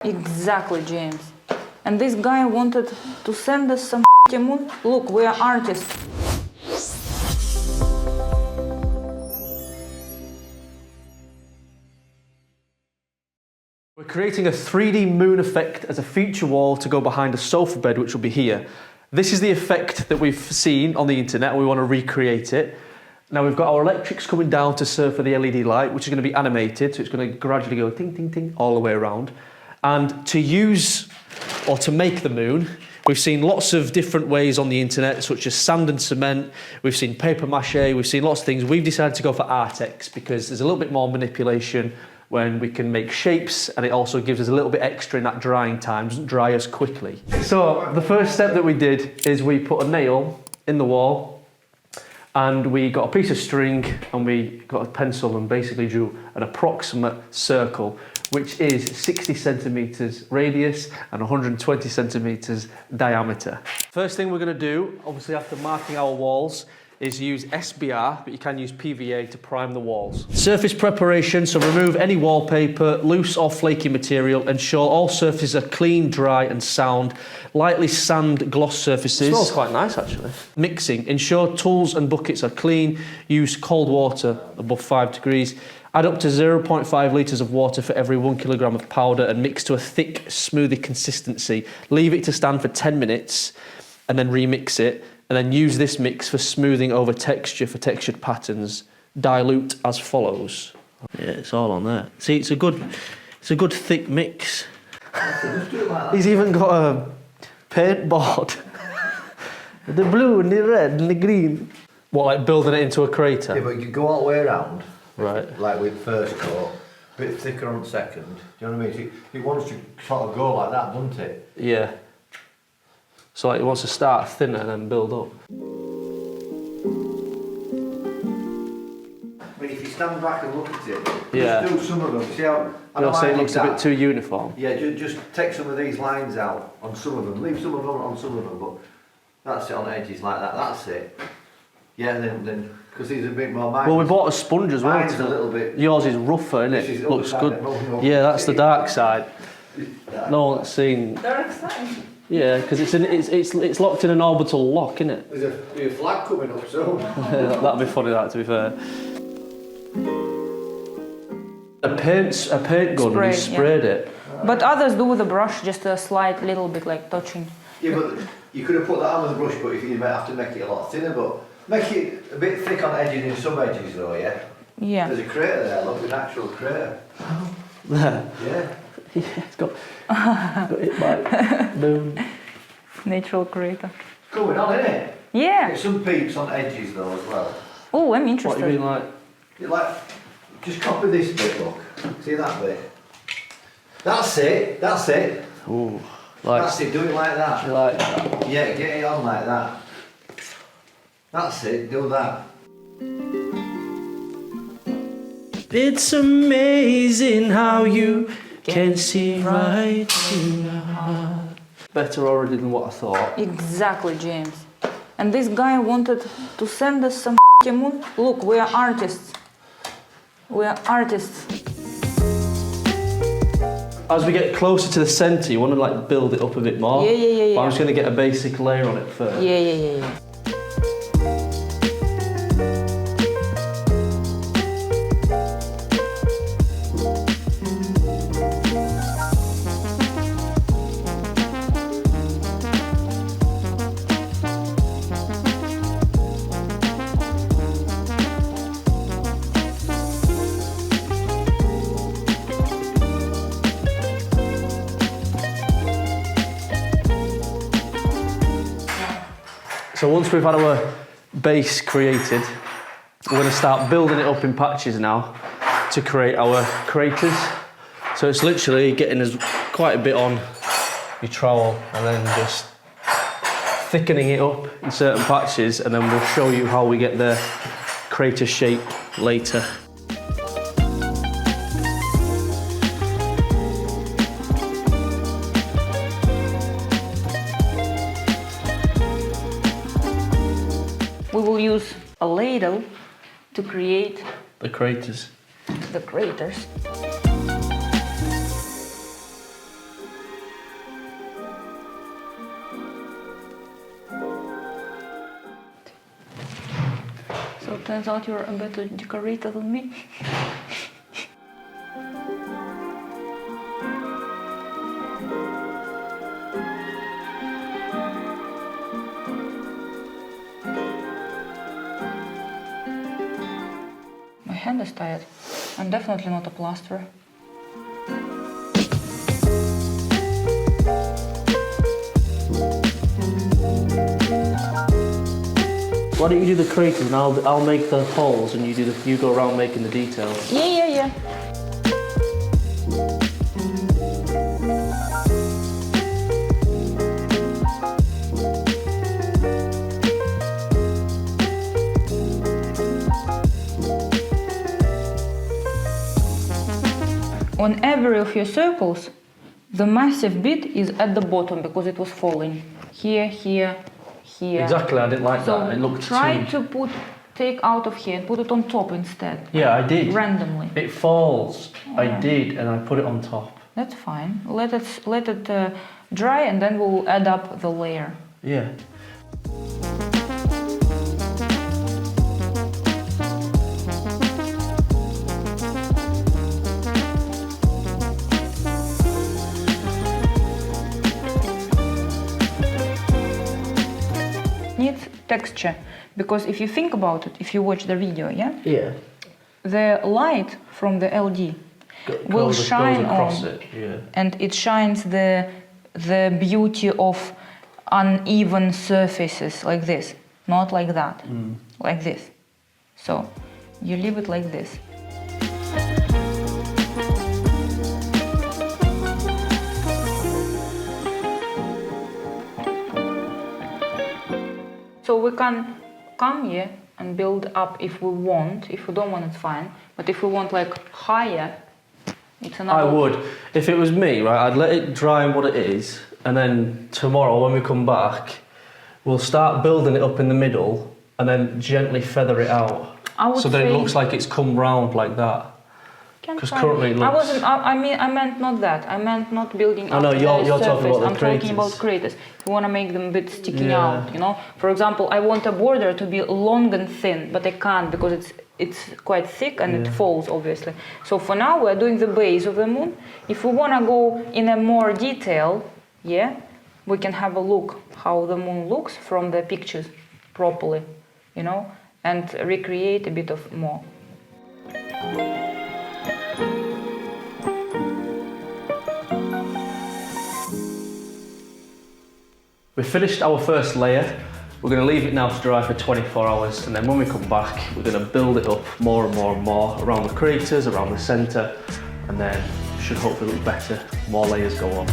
Exactly, James. And this guy wanted to send us some moon. Look, we are artists. We're creating a 3D moon effect as a feature wall to go behind a sofa bed, which will be here. This is the effect that we've seen on the internet, and we want to recreate it. Now we've got our electrics coming down to serve for the LED light, which is going to be animated, so it's going to gradually go ting, ting, ting all the way around. And to use, or to make the moon, we've seen lots of different ways on the internet, such as sand and cement, we've seen paper mache, we've seen lots of things. We've decided to go for Artex because there's a little bit more manipulation when we can make shapes, and it also gives us a little bit extra in that drying time, doesn't dry as quickly. So the first step that we did is we put a nail in the wall, and we got a piece of string and we got a pencil and basically drew an approximate circle, which is 60 centimeters radius and 120 centimeters diameter. First thing we're going to do, obviously after marking our walls, is use SBR, but you can use PVA to prime the walls. Surface preparation, so remove any wallpaper, loose or flaky material, ensure all surfaces are clean, dry and sound. Lightly sand gloss surfaces. It smells quite nice actually. Mixing, ensure tools and buckets are clean, use cold water above 5 degrees. Add up to 0.5 litres of water for every 1 kilogram of powder and mix to a thick, smoothie consistency. Leave it to stand for 10 minutes and then remix it. And then use this mix for smoothing over texture for textured patterns. Dilute as follows. Yeah, it's all on there. See, it's a good thick mix. He's even got a paint board. The blue and the red and the green. What, like building it into a crater? Yeah, but you go all the way around. Right. Like with first coat, a bit thicker on second. Do you know what I mean? It wants to sort of go like that, doesn't it? Yeah. So like it wants to start thinner and then build up. I mean, if you stand back and look at it, yeah. just do some of them. See how? You'll say it looks a bit too uniform. Yeah, just take some of these lines out on some of them. Leave some of them on some of them, but that's it on edges like that. That's it. Yeah, then because these are a bit more. Well, we bought a sponge as well. Mine's a little bit. Yours is rougher, isn't it? Looks good. Yeah, that's the dark side. No one's seen. Dark side. Yeah, because it's locked in an orbital lock, isn't it? There's a flag coming up soon. That'd be funny, that, to be fair. A paint gun, and he sprayed it. But others do with a brush, just a slight little bit like touching. Yeah, but you could have put that on with a brush, but you might have to make it a lot thinner. But make it a bit thick on edges in some edges, though. Yeah. Yeah. There's a crater there. Look, an actual crater. There. Yeah. Yeah, it's got hit by moon. Natural crater. Going on, isn't it? Yeah. Get some peaks on edges though as well. Oh, I'm interested. What do you mean, like? You like, just copy this bit. Look, see that bit? That's it. That's it. Ooh, like. That's it. Do it like that. You like that? Yeah, get it on like that. That's it. Do that. It's amazing how you can see right through my heart. Better already than what I thought. Exactly, James. And this guy wanted to send us some moon. Look, we are artists. We are artists. As we get closer to the centre, you want to like build it up a bit more. Yeah. But I'm just going to get a basic layer on it first. Yeah. So once we've had our base created, we're going to start building it up in patches now to create our craters. So it's literally getting us quite a bit on your trowel and then just thickening it up in certain patches, and then we'll show you how we get the crater shape later. We will use a ladle to create the craters. The craters. turns out you're a better decorator than me. My hand is tired. I'm definitely not a plasterer. Why don't you do the craters and I'll make the holes and you go around making the details. Yeah. On every of your circles, the massive bit is at the bottom because it was falling. Here. Exactly, I didn't like So that. It looked try too... to take out of here and put it on top instead. Yeah, I did. Randomly. It falls. I Yeah. did, and I put it on top. That's fine. Let it dry and then we'll add up the layer. Yeah. Needs texture, because if you think about it, if you watch the video, Yeah. the light from the LD will shine across on, it. Yeah. and it shines the beauty of uneven surfaces like this, not like that, like this. So you leave it like this. So we can come here and build up if we want. If we don't want, it's fine. But if we want like higher, it's another. I would. If it was me, right, I'd let it dry what it is, and then tomorrow when we come back, we'll start building it up in the middle, and then gently feather it out. So that it looks like it's come round like that. Because currently it looks... I meant not that. I meant not building up know, the you're surface. talking about the I'm talking about craters. craters. You want to make them a bit sticking Yeah. out, you know? For example, I want a border to be long and thin, but I can't because it's quite thick and it falls, obviously. So for now, we're doing the base of the moon. If we want to go in a more detail, we can have a look how the moon looks from the pictures properly, you know, and recreate a bit of more. We've finished our first layer. We're going to leave it now to dry for 24 hours, and then when we come back, we're going to build it up more and more and more around the craters, around the centre, and then it should hopefully look better, more layers go on.